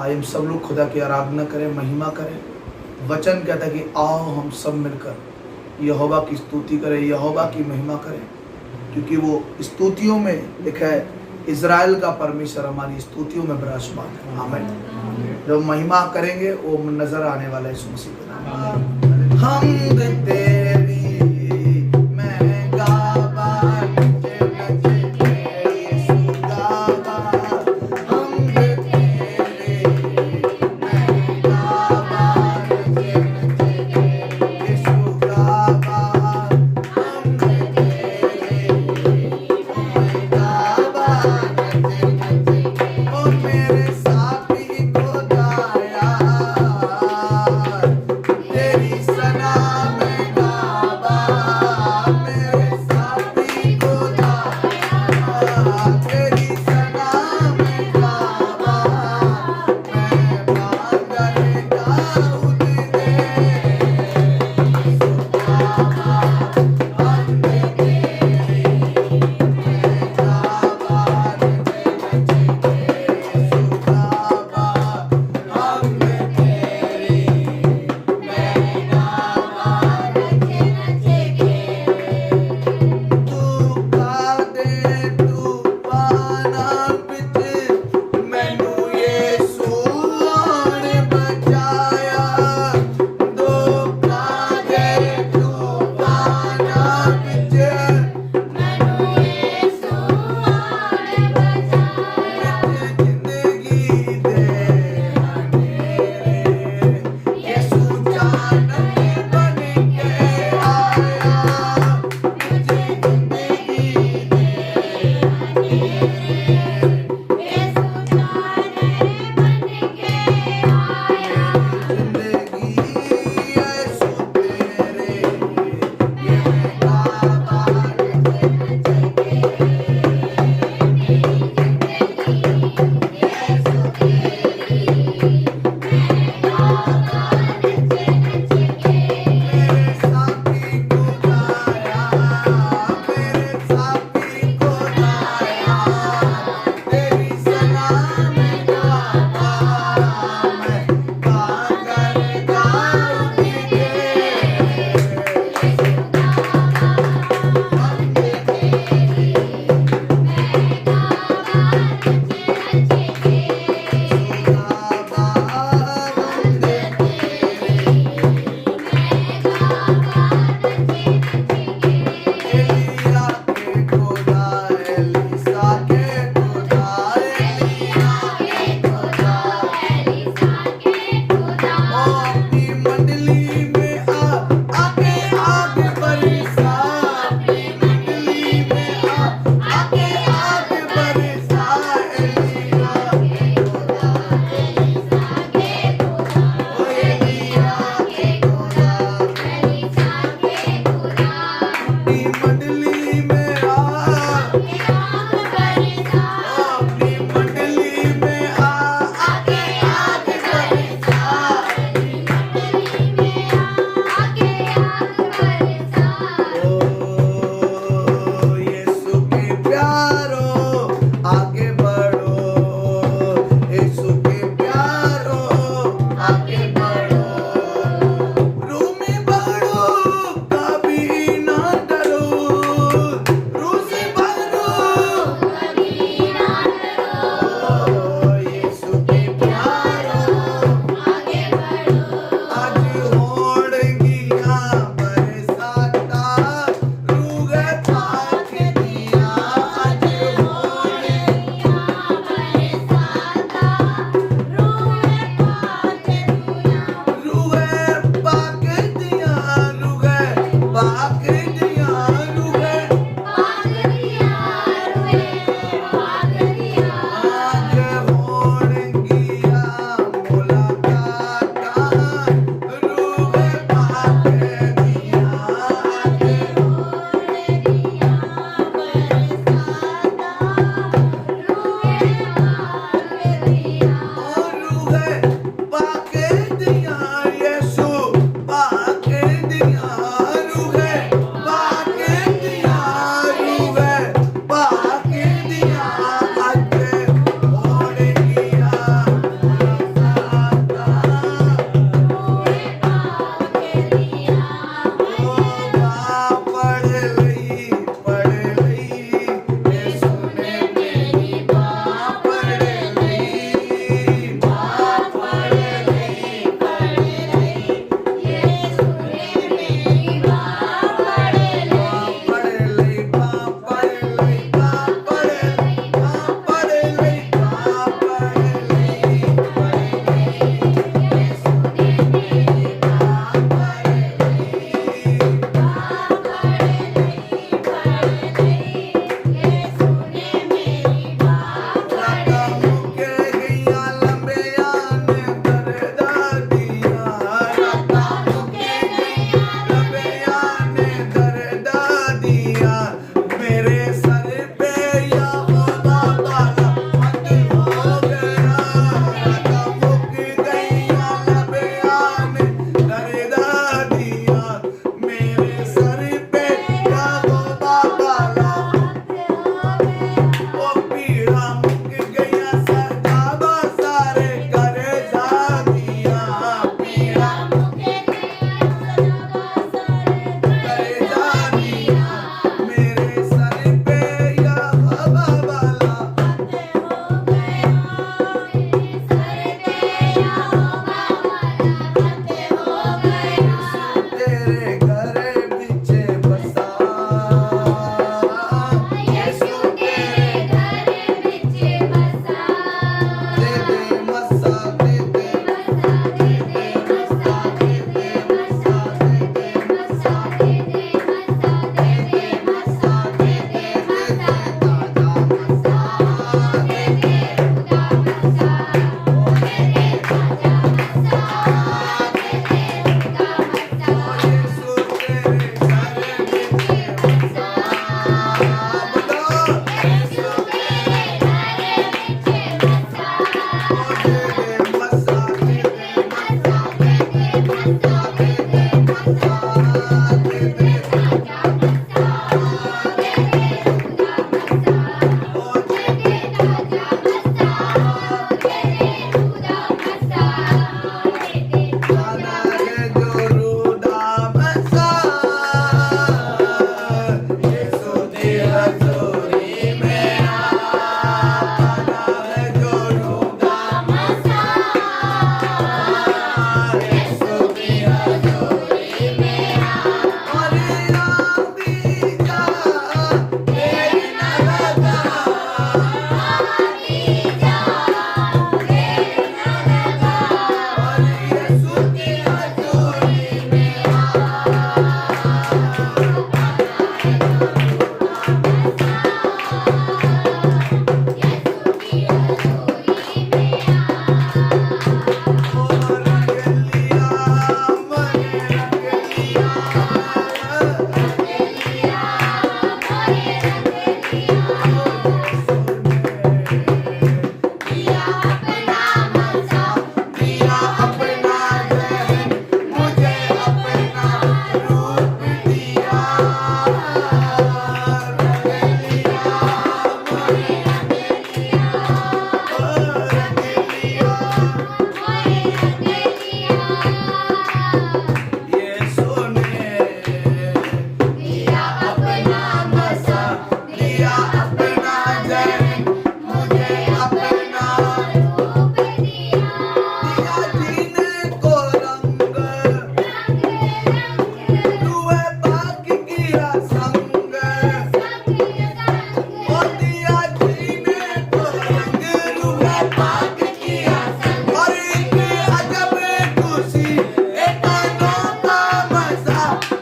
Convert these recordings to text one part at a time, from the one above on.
आइए हम सब लोग खुदा की आराधना करें, महिमा करें। वचन कहता है कि आओ हम सब मिलकर यहोवा की स्तुति करें, यहोवा की महिमा करें, क्योंकि वो स्तुतियों में लिखा है इज़राइल का परमेश्वर हमारी स्तुतियों में विराजमान है। आमीन। जो महिमा करेंगे वो नजर आने वाला है यीशु मसीह के नाम। हम तेरी मैं गावा नचे नचे यीशु गावा, हम तेरी मैं गावा नचे नचे यीशु गावा, हम तेरी मैं गावा नचे नचे ओ मेरे साथी को गाया तेरी सलाम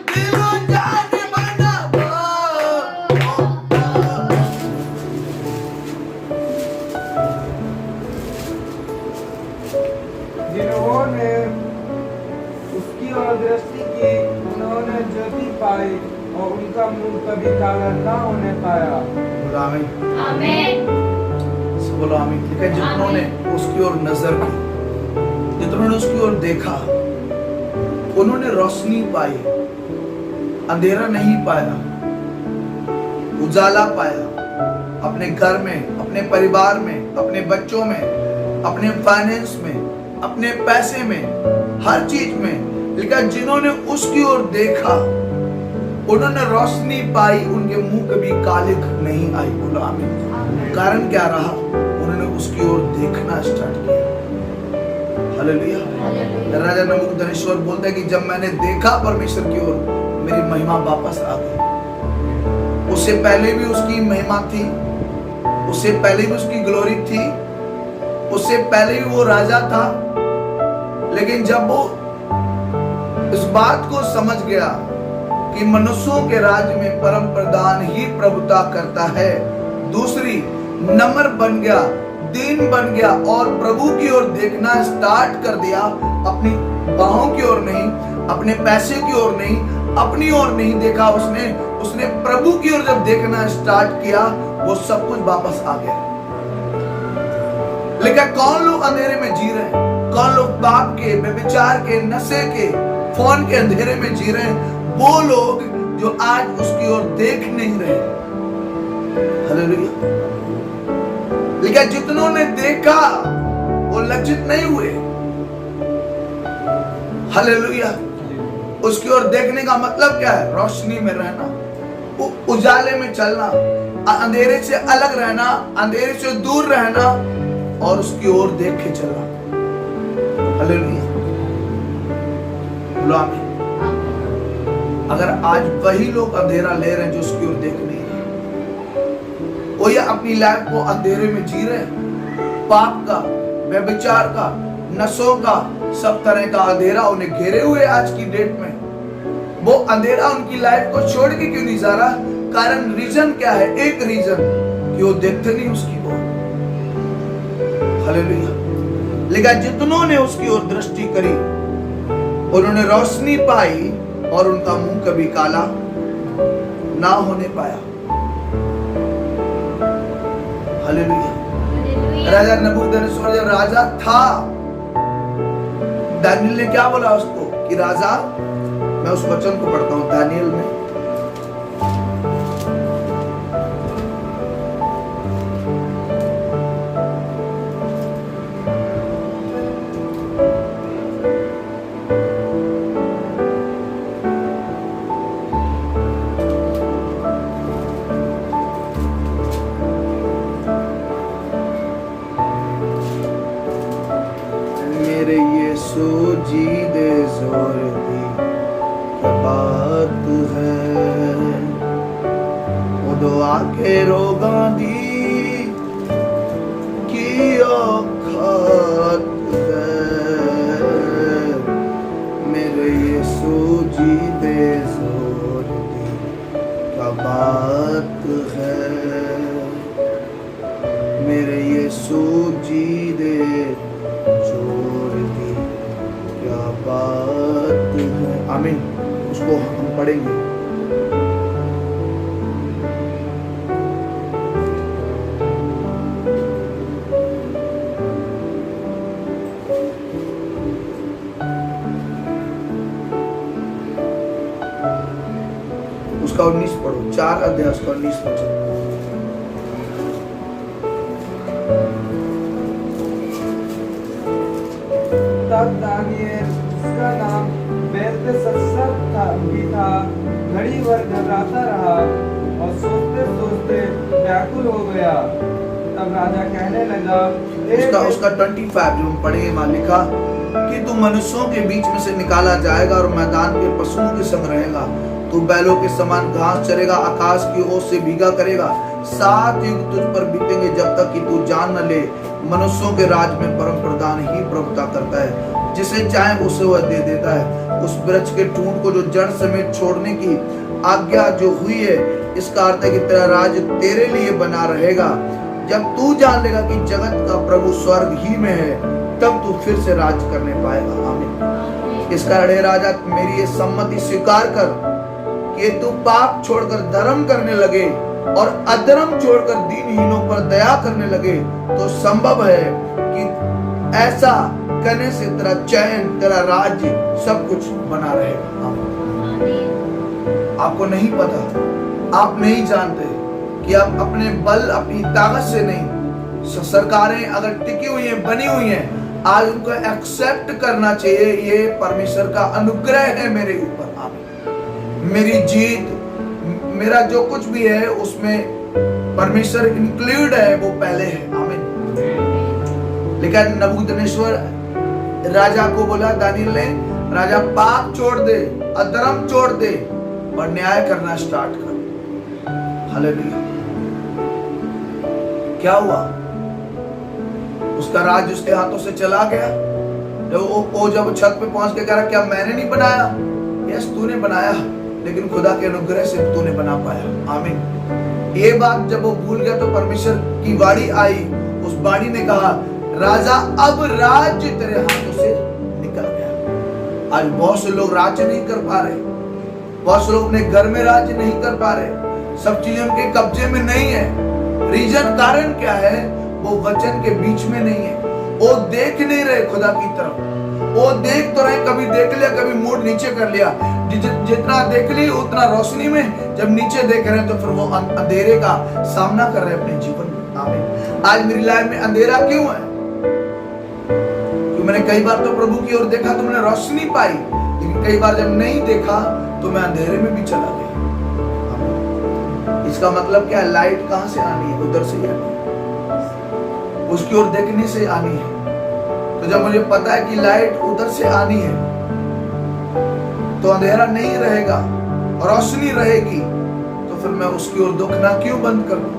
दिलो जान बनावो। जिन्होंने उसकी ओर दृष्टि की उन्होंने ज्योति पाई और उनका मुंह कभी काला न होने पाया। बोलो आमीन। आमीन। बोलो आमीन। ठीक है, जितनों ने उसकी ओर नजर की, जितनों ने उसकी ओर देखा, उन्होंने रोशनी पाई, अंधेरा नहीं पाया, उजाला पाया। अपने घर में, अपने परिवार में, अपने बच्चों में, अपने फाइनेंस में, अपने पैसे में, हर चीज में। लेकिन जिन्होंने उसकी ओर देखा, उन्होंने रोशनी पाई, उनके मुंह कभी कालिख नहीं आई। बोलो आमीन। कारण क्या रहा? उन्होंने उसकी ओर देखना स्टार्ट किया। हालेलुया। राजा नबूकदनेस्सर बोलता है कि जब मैंने देखा परमेश्वर की ओर, मेरी महिमा वापस आ गई। उससे पहले भी उसकी महिमा थी, उससे पहले भी उसकी ग्लोरी थी, उससे पहले भी वो राजा था। लेकिन जब वो इस बात को समझ गया कि मनुष्यों के राज्य में परम प्रधान ही प्रभुता करता है, दूसरी नम्र बन गया, दीन बन गया और प्रभु की ओर देखना स्टार्ट कर दिया। अपनी बाहों की ओर नहीं, अपने पैसे की ओर नहीं, अपनी ओर नहीं देखा उसने प्रभु की ओर जब देखना स्टार्ट किया, वो सब कुछ वापस आ गया। लेकिन कौन लोग अंधेरे में जी रहे हैं? कौन लोग पाप के, व्यभिचार के, नशे के, फोन के अंधेरे में जी रहे हैं? वो लोग जो आज उसकी ओर देख नहीं रहे। हालेलुया। लेकिन जितनों ने देखा वो लज्जित नहीं हुए। हालेलुया। उसकी ओर देखने का मतलब क्या है? रोशनी में रहना, उजाले में चलना, अंधेरे से अलग रहना, अंधेरे से दूर रहना और उसकी ओर देख के चलना। हालेलुया। बोलो आमीन। अगर आज वही लोग अंधेरा ले रहे हैं जो उसकी ओर देख नहीं रहे, वो या अपनी लाइफ को अंधेरे में जी रहे हैं, पाप का, व्यभिचार का, नशों का, सब तरह का अंधेरा उन्हें घेरे हुए आज की डेट में। वो अंधेरा उनकी लाइफ को छोड़ के क्यों नहीं जा रहा? कारण रीजन क्या है? एक रीजन कि वो देखते नहीं उसकी ओर। हालेलुया। लेकिन जितनों ने उसकी ओर दृष्टि करी, उन्होंने रोशनी पाई और उनका मुंह कभी काला ना होने पाया। हालेलुया। राजा नबूकदनेस्सर जब राजा था, दानियल ने क्या बोला उसको कि राजा, मैं उस वचन को पढ़ता हूं दानियल में, मेरे यीशु जी दे जोर दी क्या बात है, उदो आके रोगा दी की औकात है। मेरे यीशु जी दे जोर दी क्या बात है, मेरे यीशु जी दे क्या बात है। आमीन। उसको हम पढ़ेंगे। उसका 19 पढ़ो, 4 अध्याय उसका 19 वचन। तब दानियेल, जिसका नाम बेलतेशस्सर भी था, घड़ी भर घबराता रहा और सोचते सोचते व्याकुल हो गया। तब राजा कहने लगा, उसका 25 जो हम पढ़े वहां लिखा कि तू मनुष्यों के बीच में से निकाला जाएगा और मैदान के पशुओं के संग रहेगा। तू बैलों के समान घास चरेगा, आकाश की ओस से भीगा करेगा, 7 युग तुझ पर बीतेंगे जब तक कि तू जान न ले मनुष्यों के राज में परम प्रधान ही प्रभुता करता है, जिसे चाहे उसे वह दे देता है। उस वृक्ष के ठूंठ को जो जड़ समेत छोड़ने की आज्ञा जो हुई है, इसका अर्थ है कि तेरा राज तेरे लिए बना रहेगा। जब तू जान लेगा कि जगत का प्रभु स्वर्ग ही में है, तब तू फिर से राज करने पाएगा। आमीन। इस कारण हे राजा, मेरी ये सम्मति स्वीकार कर कि तू पाप छोड़कर धर्म करने लगे और अधर्म छोड़कर दीनहीनों पर दया करने लगे, तो संभव है कि ऐसा करने से तेरा चैन, तेरा राज्य सब कुछ बना रहेगा। आपको नहीं पता, आप नहीं जानते कि आप अपने बल, अपनी ताकत से नहीं, सरकारें अगर टिकी हुई हैं, बनी हुई हैं, आज उनको एक्सेप्ट करना चाहिए। ये परमेश्वर का अनुग्रह है मेरे ऊपर। आमीन। मेरी जीत, मेरा जो कुछ भी है उसमें परमेश्वर इंक्लूड है, वो पहले है। आमीन। लेकिन नबूकदनेस्वर राजा को बोला, दानियल ने, राजा पाप छोड़ दे, अधर्म छोड़ दे और न्याय करना स्टार्ट कर। हालेलुया। क्या हुआ? उसका राज उसके हाथों से चला गया। जब छत पे पहुंच के कह रहा, क्या मैंने नहीं बनाया? यस, तूने बनाया, लेकिन खुदा के अनुग्रह से तूने बना पाया। आमीन। ये बात जब वो भूल गया तो परमेश्वर की वाणी आई। उस वाणी ने कहा, राजा अब राज्य तेरे हाथों से निकल गया। आज बहुत से लोग राज्य नहीं कर पा रहे, बहुत से लोग अपने घर में राज्य नहीं कर पा रहे, सब चीजें उनके कब्जे में नहीं है। रीजन, कारण क्या है? वो वचन के बीच में नहीं है। वो देख नहीं रहे खुदा की तरफ। वो देख तो रहे, कभी देख लिया, कभी मूड नीचे कर लिया। जितना देख ली उतना रोशनी में, जब नीचे देख रहे हैं तो फिर वो अंधेरे का सामना कर रहे हैं अपने जीवन में। आमीन। आज मेरी लाइफ में अंधेरा क्यों है? मैंने कई बार तो प्रभु की ओर देखा तो मैंने रोशनी पाई, लेकिन कई बार जब नहीं देखा तो मैं अंधेरे में भी चला गया। इसका मतलब क्या है? लाइट कहां से आनी है? उधर से आनी है, उसकी ओर देखने से आनी है। तो जब मुझे पता है कि लाइट उधर से आनी है तो अंधेरा नहीं रहेगा, रोशनी रहेगी, तो फिर मैं उसकी ओर देखना क्यों बंद करूं?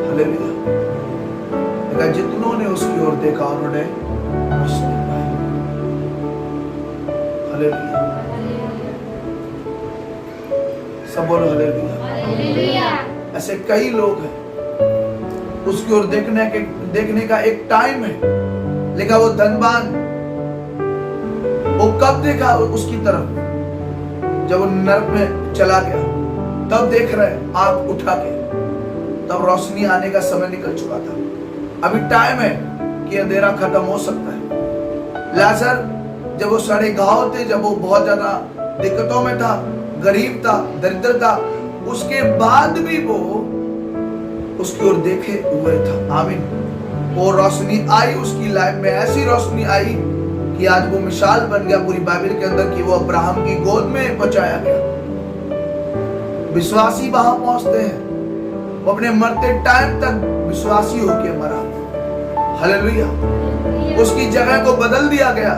हालेलुया। जितनों ने उसकी ओर देखा उन्होंने रोशनी पाई। हालेलुया। सब बोलो हालेलुया। ऐसे कई लोग हैं, उसकी ओर देखने का एक टाइम है, लेकिन वो धनवान, वो कब देखा उसकी तरफ? जब वो नरक में चला गया, तब देख रहे आंख उठा के, तब रोशनी आने का समय निकल चुका था। अभी टाइम है कि अंधेरा खत्म हो सकता है। लाजर जब वो सड़े घाव थे, जब वो बहुत ज्यादा दिक्कतों में था, गरीब था, दरिद्र था, उसके बाद भी वो उसकी ओर देखे हुए था। आमीन। वो रोशनी आई उसकी लाइफ में, ऐसी रोशनी आई कि आज वो मिसाल बन गया पूरी बाइबल के अंदर कि वो अब्राहम की गोद में पहुंचाया गया। विश्वासी वहां पहुंचते हैं, वो अपने मरते टाइम तक विश्वासी होकर मरा। हालेलुया। उसकी जगह को बदल दिया गया,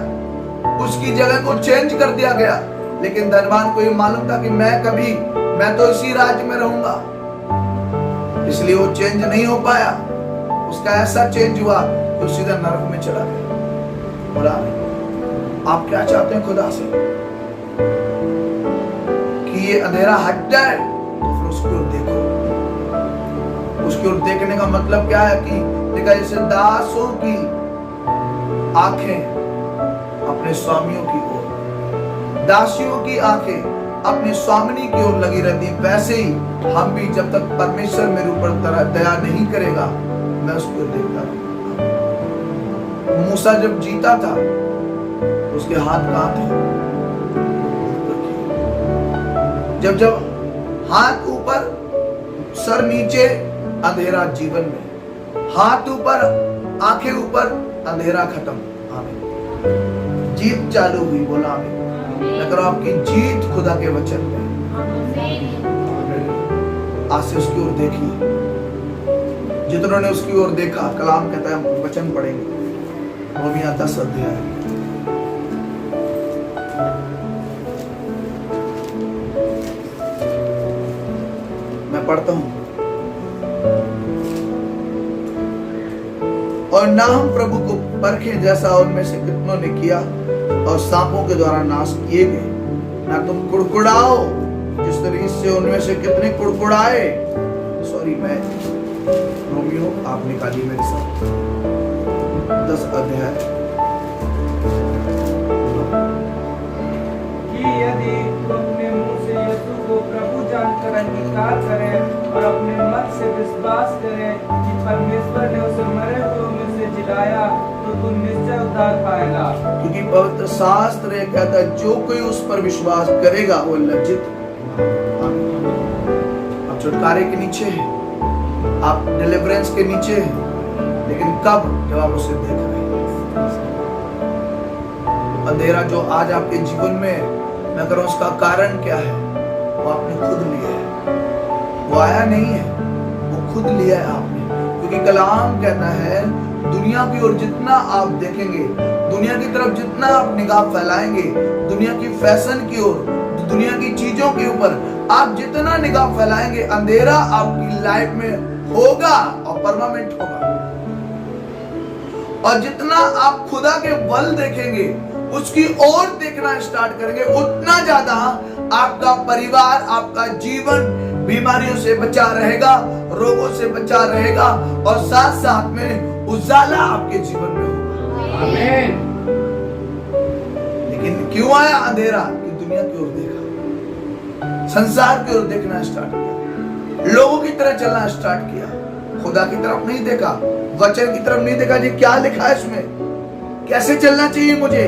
उसकी जगह को चेंज कर दिया गया, लेकिन धनवान को ये मालूम था कि मैं तो इसी राज्य में रहूंगा, इसलिए वो चेंज नहीं हो पाया। उसका ऐसा चेंज हुआ कि वो सीधा नरक में चला गया। बोला, आप क्या चाहते हैं खुदा से? कि ये अंधेरा हट जाए, तो फिर उसकी ओर देखो। उसकी ओर देखने का मतलब क्या है? कि देखा, जैसे दासों की आंखें अपने स्वामियों की ओर, दासियों की आंखें अपने स्वामिनी की ओर लगी रहती, वैसे ही हम भी जब तक परमेश्वर मेरे ऊपर दया नहीं करेगा, मैं उसको देखता रहूंगा। मूसा जब जीता था, उसके हाथ कहां थे? जब हाथ ऊपर, सर नीचे, अंधेरा जीवन में, हाथ ऊपर, आंखें ऊपर, अंधेरा खत्म। आमीन। जीत चालू हुई। बोला आमीन। अगर आपकी जीत खुदा के वचन में, आज से उसकी ओर देखिए। जितनों ने उसकी ओर देखा, कलाम कहता है, हम वचन पढ़ेंगे रोमिया 10 अध्याय। मैं पढ़ता हूं। ना हम प्रभु को परखें जैसा उनमें से कितनों ने किया और सांपों के द्वारा नाश किए गए। ना तुम कुड़कुड़ाओ जिस तरीके से उनमें से कितने कुड़कुड़ाए। सॉरी, मैं रोमियो आप निकालिए मेरे साथ 10 अध्याय। कि यदि तू अपने मुंह से यीशु को प्रभु जानकर अंगीकार करे और अपने मन से विश्वास करे कि परमेश्वर ने उसे मरे हुए में से जिलाया तो तू निश्चय उद्धार पाएगा। क्योंकि पवित्र शास्त्र ये कहता है जो कोई उस पर विश्वास करेगा वो लज्जित। आप छुटकारे के नीचे हैं, आप डिलीवरेंस के नीचे हैं, लेकिन कब? जब आप उसे देख रहे हैं। अंधेरा जो आज आपके जीवन में मैं कह रहा हूं उसका कारण क्या है? वो आपने खुद लिया है, वो आया नहीं है, वो खुद लिया है आपने। क्योंकि कलाम कहता है दुनिया की ओर जितना आप देखेंगे, दुनिया की तरफ जितना आप निगाह फैलाएंगे, दुनिया की फैशन की ओर, दुनिया की चीजों के ऊपर आप जितना निगाह फैलाएंगे, अंधेरा आपकी लाइफ में होगा और परमानेंट होगा। और जितना आप खुदा के बल देखेंगे, उसकी ओर देखना स्टार्ट करेंगे, उतना ज्यादा आपका परिवार, आपका जीवन बीमारियों से बचा रहेगा, रोगों से बचा रहेगा और साथ साथ में उजाला आपके जीवन में होगा। आमीन। लेकिन क्यों आया अंधेरा? कि दुनिया की ओर देखा, संसार की ओर देखना स्टार्ट किया, लोगों की तरह चलना स्टार्ट किया, खुदा की तरफ नहीं देखा, वचन की तरफ नहीं देखा जी क्या लिखा है इसमें, कैसे चलना चाहिए मुझे।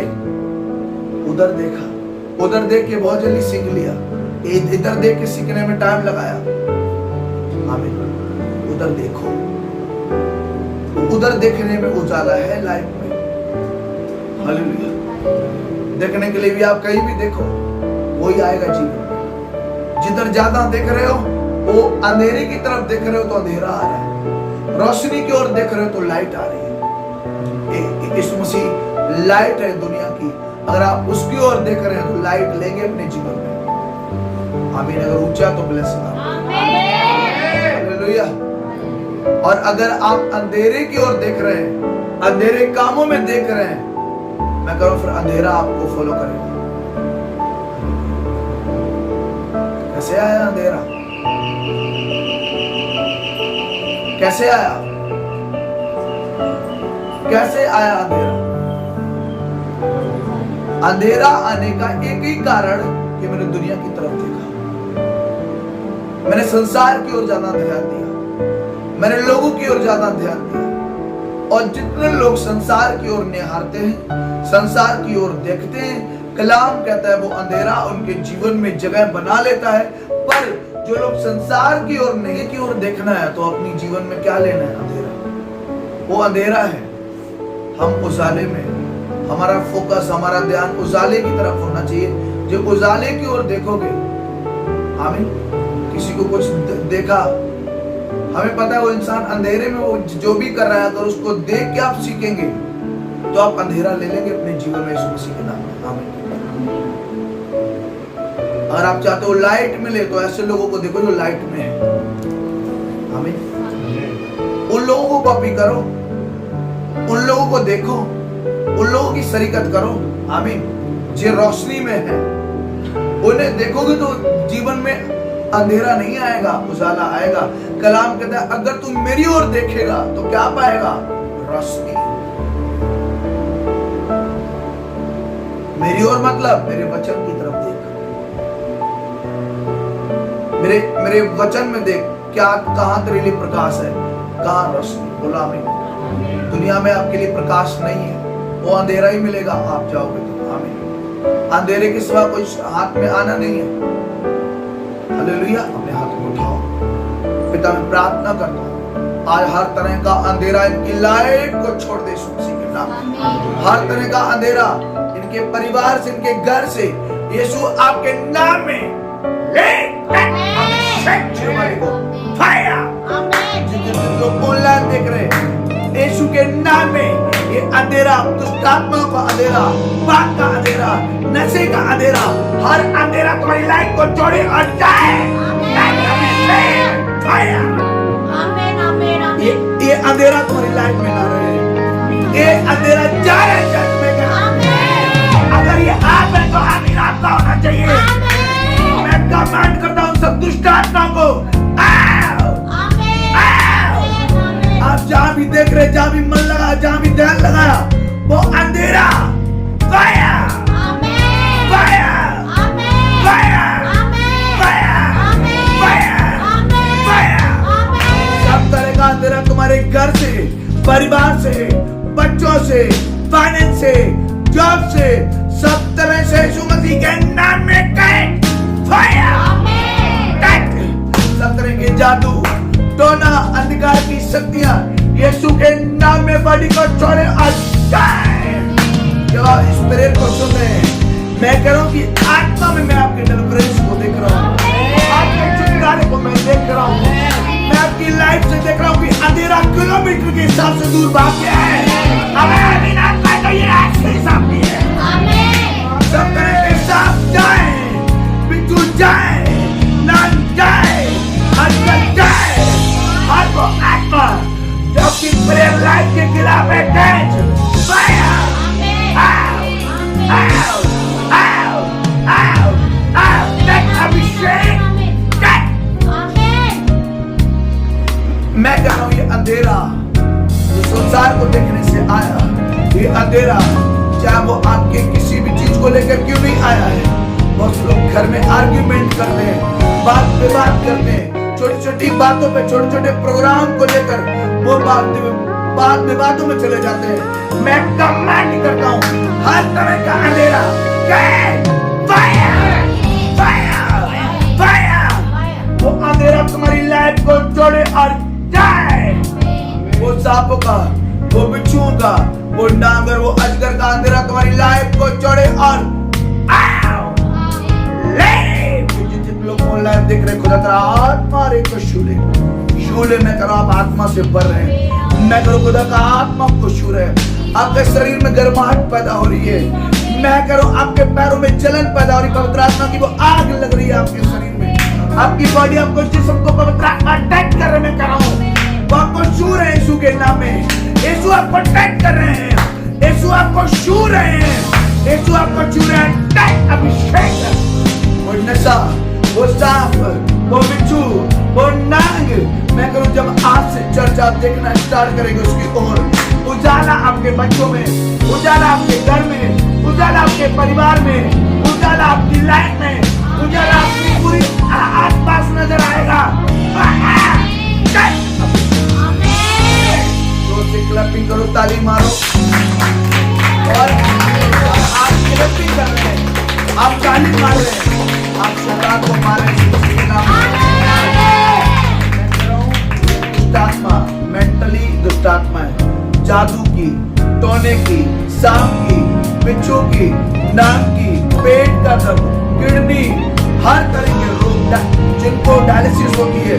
उधर देखा, उधर देख के बहुत जल्दी सीख लिया, इधर देख के सीखने में टाइम लगाया। आमीन। उधर देखो, उधर देखने में उजाला है लाइफ में। हालेलुया। देखने के लिए भी आप कहीं भी देखो, वही आएगा जीवन में। जिधर ज्यादा देख रहे हो वो अंधेरे की तरफ देख रहे हो तो अंधेरा आ रहा है, रोशनी की ओर देख रहे हो तो लाइट आ रही है। यीशु मसीह लाइट है दुनिया की, अगर आप उसकी ओर देख रहे हैं तो लाइट लेंगे अपने जीवन में। आमीन। अगर ऊंचा तो ब्लेसिंग। हालेलुया। और अगर आप अंधेरे की ओर देख रहे हैं, अंधेरे कामों में देख रहे हैं, मैं कह रहा हूं फिर अंधेरा आपको फॉलो करेगा। कैसे आया अंधेरा? कैसे आया? कैसे आया अंधेरा? अंधेरा आने का एक ही कारण कि मैंने दुनिया की तरफ देखा, मैंने संसार की ओर ज्यादा ध्यान दिया, मैंने लोगों की ओर ज्यादा ध्यान दिया। और जितने लोग संसार की ओर निहारते हैं, संसार की ओर देखते हैं, कलाम कहता है वो अंधेरा उनके जीवन में जगह बना लेता है। पर जो लोग संसार की ओर नहीं की ओर देखना है तो अपनी जीवन में क्या लेना है? अंधेरा। वो अंधेरा है, हम उजाले में, हमारा फोकस, हमारा ध्यान उजाले की तरफ होना चाहिए। जो उजाले की ओर देखोगे, आमीन। किसी को कुछ देखा, हमें पता है वो इंसान अंधेरे में वो जो भी कर रहा है, अगर उसको देख के आप सीखेंगे तो आप अंधेरा ले लेंगे अपने जीवन में यीशु मसीह के नाम में। आमीन। अगर आप चाहते हो लाइट मिले तो ऐसे लोगों को देखो जो लाइट में है। आमीन। उन लोगों को कॉपी करो, उन लोगों को देखो, उन लोगों की शरीकत करो। आमीन। जो रोशनी में है उन्हें देखोगे तो जीवन में अंधेरा नहीं आएगा, उजाला आएगा। कलाम कहता है अगर तू मेरी ओर देखेगा तो क्या पाएगा? रोशनी। मेरी ओर मतलब मेरे वचन की तरफ देख, मेरे वचन में देख, क्या कहां तेरे लिए प्रकाश है, कहां रोशनी। बोला आमीन। दुनिया में आपके लिए प्रकाश नहीं है, वो अंधेरा ही मिलेगा आप जाओगे तो। आमीन। अंधेरे के सिवा कोई हाथ में आना नहीं है। हालेलुया। अपने हाथ में उठाओ। पिता मैं प्रार्थना करता हूँ आज हर तरह का अंधेरा इनकी लाइफ को छोड़ दे यीशु मसीह के नाम में। हर तरह का अंधेरा इनके परिवार से, इनके घर से यीशु आपके नाम में ले लोग ऑनलाइन देख रहे हैं, यीशु के नाम में ये अंधेरा, दुष्टात्माओं का अंधेरा, पाप का अंधेरा, नशे का अंधेरा, हर अंधेरा तुम्हारी लाइफ को छोड़े और जाए। ये अंधेरा तुम्हारी लाइफ में ना रहे। ये अंधेरा जा रहा है चर्च में क्या? अगर ये आप है तो आमीन आपका होना चाहिए। मैं कमांड करता हूँ सब दुष्ट आत्माओं को, आओ, आओ। आप जहाँ भी देख रहे, जहाँ भी मन लगा, जहाँ भी ध्यान लगाया, वो अंधेरा fire, fire, fire, fire, fire. सब तरह का अंधेरा तुम्हारे घर से, परिवार से, बच्चों से, फाइनेंस से, जॉब से, सब तरह से यीशु मसीह के नाम में कट फायर, कट। सब तरह के जादू, टोना, अंधकार की शक्तियां यीशु के नाम में बॉडी को छोड़े और जाए। क्या स्पिरिट को सुन रहे हैं? मैं कह रहा हूँ कि आत्मा में मैं आपके डिलीवरेंस को देख रहा हूँ, आपके छुटकारे को मैं देख रहा हूँ। मैं आपकी लाइफ से देख रहा हूँ कि अंधेरा किलोमीटर के हिसाब से दूर भाग गया है। अबे आमीन आपका तो ये आखिरी सांप भी है। सब तरह के सांप जाए, बिच्छू जाए, नान जाए, अंधकार जाए, हर वो आत्मा जो आपकी प्रेयर लाइफ के खिलाफ है, कैच फायर, आओ, आओ, आओ, आओ, आओ, टेक अभिषेक, टेक। मैं कह रहा हूँ ये अंधेरा जो संसार को देखने से आया, ये अंधेरा चाहे वो आपके किसी भी चीज को लेकर क्यों नहीं आया है। बहुत लोग घर में आर्ग्यूमेंट करते हैं, बात विवाद करते हैं, छोटी छोटी बातों पे, छोटे छोटे प्रोग्राम को लेकर वो बात विवादों में चले जाते हैं। मैं कमांड करता हूँ हर तरह का अंधेरा, फायर, फायर, फायर। वो अंधेरा तुम्हारी लाइफ को छोड़े और जाए। वो सांपों का, वो बिच्छुओं का, वो डांगर, वो अजगर का अंधेरा तुम्हारी लाइफ को छोड़े और आओ, ले। जितने लोग ऑनलाइन देख रहे, खुदा तेरा आत्मा रे को शूले, शूले मैं करो आप आत्मा से भर रहे हैं। मैं करो खुदा का आत्मा को छू रहे हैं। आपके शरीर में गर्माहट पैदा हो रही है। मैं करो आपके पैरों में जलन पैदा हो रही है। पवित्र आत्मा की वो आग लग रही है आपके शरीर में, आपकी बॉडी, आपको जिस्म को पवित्र आत्मा अटैक कर रहे। मैं कर रहा हूँ वो आपको छू रहे हैं यीशु के नाम में। यीशु आपको अटैक कर रहे हैं, यीशु आपको छू रहे हैं, यीशु आपको छू रहे हैं। अटैक अभिषेक। वो नशा, वो सांप, वो बिच्छू, वो नाग, मैं करूं जब आज से चर्च आप देखना स्टार्ट करेंगे, उसकी ओर उजाला आपके बच्चों में, उजाला आपके घर में, उजाला आपके परिवार में, उजाला आपकी लाइफ में, उजाला आपकी पूरी आसपास नजर आएगा। जोर से क्लैपिंग करो, ताली मारो। और आप क्लैपिंग कर रहे हैं, आप ताली मार रहे हैं, आप शैतान को मार रहे हैं। आत्मा मेंटली दुष्ट आत्मा है, जादू की, टोने की, सांप की, बिच्छू की, नाक की, पेट का दर्द, किडनी, हर तरह के रोग जिनको डायलिसिस होती है,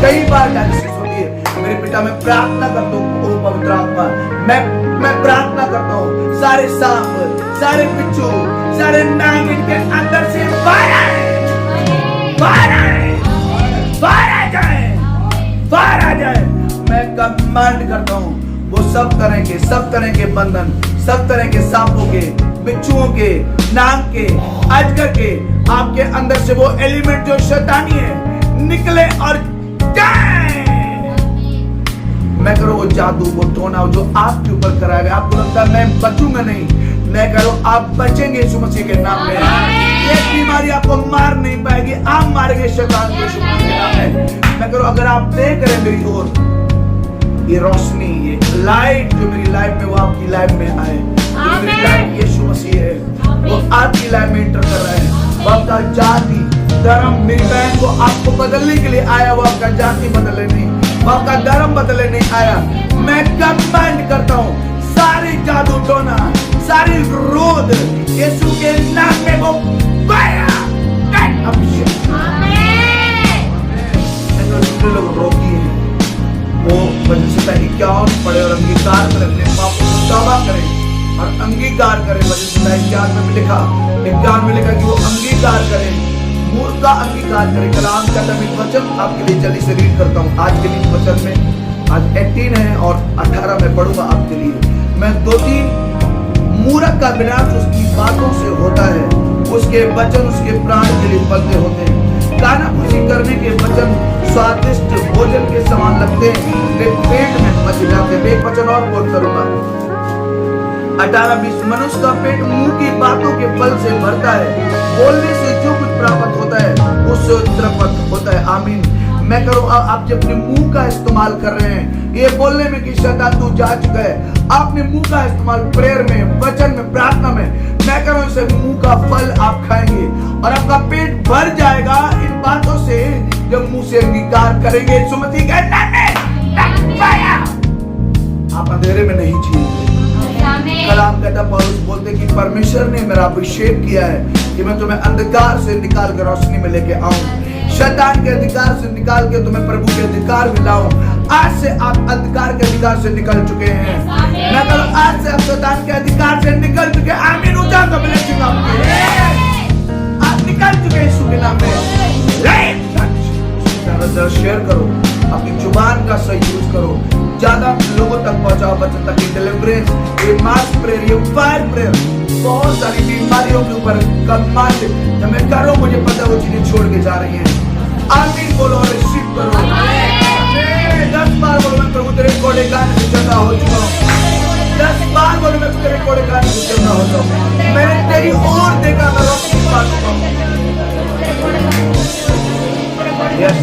कई बार डायलिसिस होती है। मेरे पिता मैं प्रार्थना करता हूँ, पवित्र आत्मा मैं प्रार्थना करता हूँ, सारे सांप, सारे बिच्छू, सारे नाग इनके अंदर से बाहर आए, बाहर आए, बाहर आ जाए, बाहर आ जाए। मैं कमांड करता हूँ वो सब तरह के बंधन, सब तरह के सांपों के, बिच्छुओं के, नाग के, अजगर के, आपके अंदर से वो एलिमेंट जो शैतानी है निकले और जाए। मैं करो वो जादू, वो टोना जो आपके ऊपर कराया गया, आपको लगता है मैं बचूंगा नहीं, मैं करो आप बचेंगे यीशु मसीह के नाम में। ये बीमारी आपको मार नहीं पाएगी, आप मारेंगे शैतान को यीशु मसीह के नाम में। मैं करो अगर आप देख रहे मेरी ओर, ये रोशनी, ये लाइट जो मेरी लाइफ में, वो आपकी लाइफ में आए। मेरी लाइफ यीशु मसीह है, वो आपकी लाइफ में इंटर कर रहा है। वो आपका जाति धर्म, मेरी बहन को आपको बदलने के लिए आया, वो आपका जाति बदलने नहीं, वो आपका धर्म बदलने नहीं आया। मैं कमांड करता हूँ सारी जादू टोना, सारी रोध यीशु के नाम में वो गया। लोग रोगी हैं, वो वजह से क्या पड़े और अंगीकार करें, अपने पापों को तौबा करें और अंगीकार करें। वजह से विज्ञान में लिखा कि वो अंगीकार करें, मूर्ख का अंगीकार करें। कलाम का नवीन वचन आपके लिए जल्दी से रीड करता हूँ। आज के लिए वचन में आज 18 है और 18 में पढ़ूंगा आपके लिए। मैं 2-3 मूर्ख का विनाश उसकी बातों से होता है, उसके वचन उसके प्राण के लिए फलते होते हैं। कानाफूसी करने के वचन स्वादिष्ट भोजन के समान लगते हैं, वे पेट में मच जाते हैं। एक वचन और कोट करूंगा, 18-20। मनुष्य का पेट मुंह की बातों के फल से भरता है, बोलने से जो कुछ प्राप्त होता है उससे उत्पन्न होता है। आमीन। मैं करूँ, आप जब अपने मुंह का इस्तेमाल कर रहे हैं, ये बोलने में कि शैतान तू जा चुका है, आपने मुंह का इस्तेमाल प्रेयर में, वचन में, प्रार्थना में, मैं करूँ इसे मुंह का फल आप खाएंगे और आपका पेट भर जाएगा इन बातों से जब मुंह से अंगीकार करेंगे। सुमति के नाम में आप अंधेरे में नहीं छीनते। कलाम कहता, पौलुस बोलते कि परमेश्वर ने मेरा अभिषेक किया है कि मैं तुम्हें अंधकार से निकाल कर रोशनी में लेके आऊं, शैतान के अधिकार से निकाल के तुम्हें प्रभु के अधिकार में लाऊं। आज से आप अंधकार के अधिकार से निकल चुके हैं। मैं कहूं, आज से आप शैतान के अधिकार से निकल चुके हैं। आमीन। ऊंचा का ब्लेसिंग आप निकल चुके हैं यीशु के नाम में। शेयर करो, अपनी जुबान का सही यूज करो, ज्यादा लोगों तक पहुंचाओ वचन तक। डिलीवरेंस, ये मास प्रेयर, ये फायर प्रेयर, बहुत सारी बीमारियों के ऊपर कमांड जब मैं कर रहा हूं, मुझे पता वो चीजें छोड़ के जा रही हैं। आमीन बोलो और रिसीव करो। 10 बार बोलो, मैं प्रभु तेरे कोड़े गाने से चंगा हो चुका हूँ। 10 बार बोलो, मैं तेरे कोड़े गाने से चंगा हो चुका हूँ। मैंने तेरी ओर देखा, मैं रोशनी पा चुका हूँ। यस